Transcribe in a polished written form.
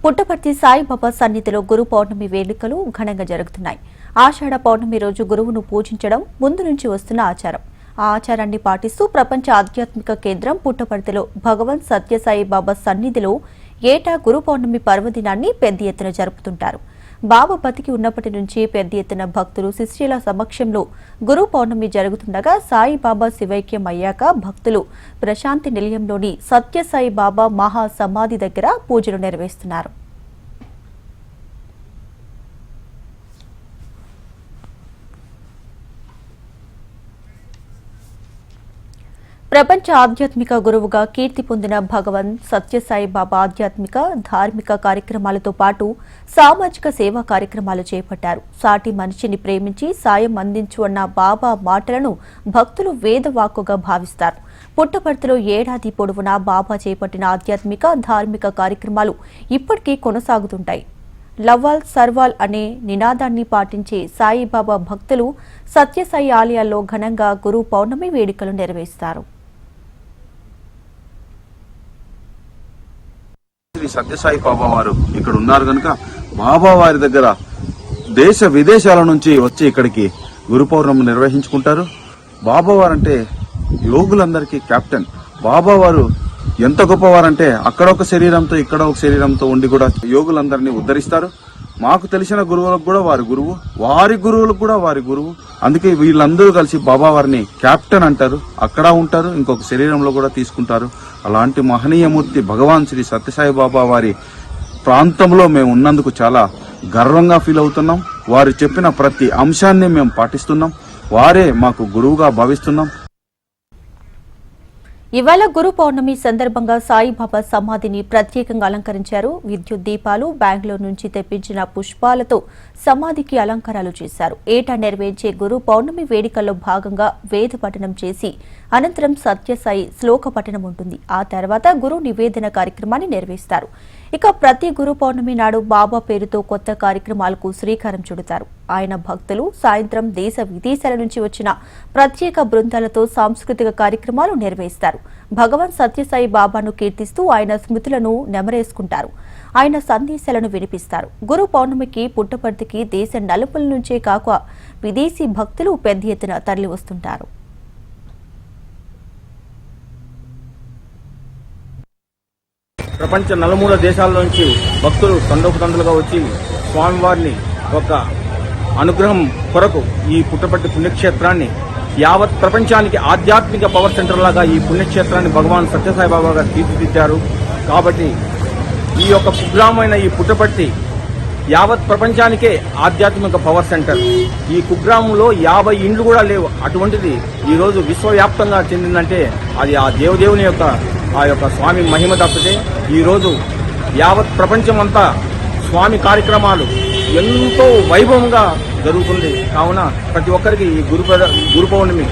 పుట్టపర్తి సాయిబాబా సన్నిధిలో గురు పౌర్ణమి వేడుకలు ఘనంగా జరుగుతున్నాయి. ఆషాఢ పౌర్ణమి రోజు గురువును పూజించడం ముందు నుంచి వస్తున్న ఆచారం. ఆ ఆచారాన్ని పాటిస్తూ ప్రపంచ ఆధ్యాత్మిక కేంద్రం పుట్టపర్తిలో భగవాన్ సత్యసాయి బాబా సన్నిధిలో ఏటా గురు పౌర్ణమి పర్వదినాన్ని పెద్ద ఎత్తున జరుపుతుంటారు. బాబా బతికి ఉన్నప్పటి నుంచి పెద్ద ఎత్తున భక్తులు శిష్యుల సమక్షంలో గురు పౌర్ణమి జరుగుతుండగా సాయిబాబా శివైక్యం అయ్యాక భక్తులు ప్రశాంతి నిలయంలోని సత్యసాయి బాబా మహా సమాధి దగ్గర పూజలు నిర్వహిస్తున్నారు. ప్రపంచ ఆధ్యాత్మిక గురువుగా కీర్తి పొందిన భగవాన్ సత్యసాయి బాబా ఆధ్యాత్మిక ధార్మిక కార్యక్రమాలతో పాటు సామాజిక సేవా కార్యక్రమాలు చేపట్టారు. సాటి మనిషిని ప్రేమించి సాయం అందించు అన్న బాబా మాటలను భక్తులు వేదవాక్కుగా భావిస్తారు. పుట్టపర్తిలో ఏడాది పొడవునా బాబా చేపట్టిన ఆధ్యాత్మిక ధార్మిక కార్యక్రమాలు ఇప్పటికీ కొనసాగుతుంటాయి. లవ్వాల్ సర్వాల్ అనే నినాదాన్ని పాటించే సాయిబాబా భక్తులు సత్యసాయి ఆలయాల్లో ఘనంగా గురు పౌర్ణమి వేడుకలు నిర్వహిస్తారు. శ్రీ సత్యసాయి బాబా వారు ఇక్కడ ఉన్నారు కనుక బాబా వారి దగ్గర దేశ విదేశాల నుంచి వచ్చి ఇక్కడికి గురు పౌర్ణమి నిర్వహించుకుంటారు. బాబా వారంటే యోగులందరికీ కెప్టెన్. బాబా వారు ఎంత గొప్పవారంటే అక్కడ ఒక శరీరంతో ఇక్కడ ఒక శరీరంతో ఉండి కూడా యోగులందరినీ ఉద్ధరిస్తారు. మాకు తెలిసిన గురువులకు కూడా వారి గురువు, వారి గురువులకు కూడా వారి గురువు. అందుకే వీళ్ళందరూ కలిసి బాబా వారిని కెప్టెన్ అంటారు. అక్కడ ఉంటారు, ఇంకొక శరీరంలో కూడా తీసుకుంటారు. అలాంటి మహనీయమూర్తి భగవాన్ శ్రీ సత్యసాయి బాబా వారి ప్రాంతంలో మేము ఉన్నందుకు చాలా గర్వంగా ఫీల్ అవుతున్నాం. వారు చెప్పిన ప్రతి అంశాన్ని మేము పాటిస్తున్నాం. వారే మాకు గురువుగా భావిస్తున్నాం. ఇవాళ గురు పౌర్ణమి సందర్భంగా సాయిబాబా సమాధిని ప్రత్యేకంగా అలంకరించారు. విద్యుత్ దీపాలు, బెంగళూరు నుంచి తెప్పించిన పుష్పాలతో సమాధికి అలంకారాలు చేశారు. ఏటా నెరవేర్చే గురు పౌర్ణమి వేడుకల్లో భాగంగా వేద పఠనం చేసి అనంతరం సత్యసాయి శ్లోక పఠనం ఉంటుంది. ఆ తర్వాత గురు నివేదన కార్యక్రమాన్ని నిర్వహిస్తారు. ఇక ప్రతి గురు పౌర్ణమి నాడు బాబా పేరుతో కొత్త కార్యక్రమాలకు శ్రీకారం చుడతారు. ఆయన భక్తులు సాయంత్రం దేశ విదేశాల నుంచి వచ్చిన ప్రత్యేక బృందాలతో సాంస్కృతిక కార్యక్రమాలు నిర్వహిస్తారు. భగవాన్ సత్యసాయి బాబాను కీర్తిస్తూ ఆయన స్మృతులను నెమరేసుకుంటారు. ఆయన సందేశాలను వినిపిస్తారు. గురు పౌర్ణమికి పుట్టపర్తికి దేశ నలుమూల నుంచే కాక విదేశీ భక్తులు పెద్ద ఎత్తున తరలి వస్తుంటారు. ప్రపంచ నలుమూల దేశాల నుంచి భక్తులు తండోపతండులుగా వచ్చి స్వామివారిని ఒక అనుగ్రహం కొరకు ఈ పుట్టపర్తి పుణ్యక్షేత్రాన్ని యావత్ ప్రపంచానికి ఆధ్యాత్మిక పవర్ సెంటర్ లాగా ఈ పుణ్యక్షేత్రాన్ని భగవాన్ సత్యసాయి బాబా గారు తీర్చిదిద్దారు. కాబట్టి ఈ యొక్క కుగ్రామైన ఈ పుట్టపర్తి యావత్ ప్రపంచానికే ఆధ్యాత్మిక పవర్ సెంటర్. ఈ కుగ్రామంలో 50 ఇండ్లు కూడా లేవు. అటువంటిది ఈ రోజు విశ్వవ్యాప్తంగా చెందిందంటే అది ఆ దేవదేవుని యొక్క ఆ యొక్క స్వామి మహిమ తప్పితే ఈ రోజు యావత్ ప్రపంచమంతా స్వామి కార్యక్రమాలు ఎంతో వైభవంగా జరుగుతుంది. కావున ప్రతి ఒక్కరికి ఈ గురు పౌర్ణమి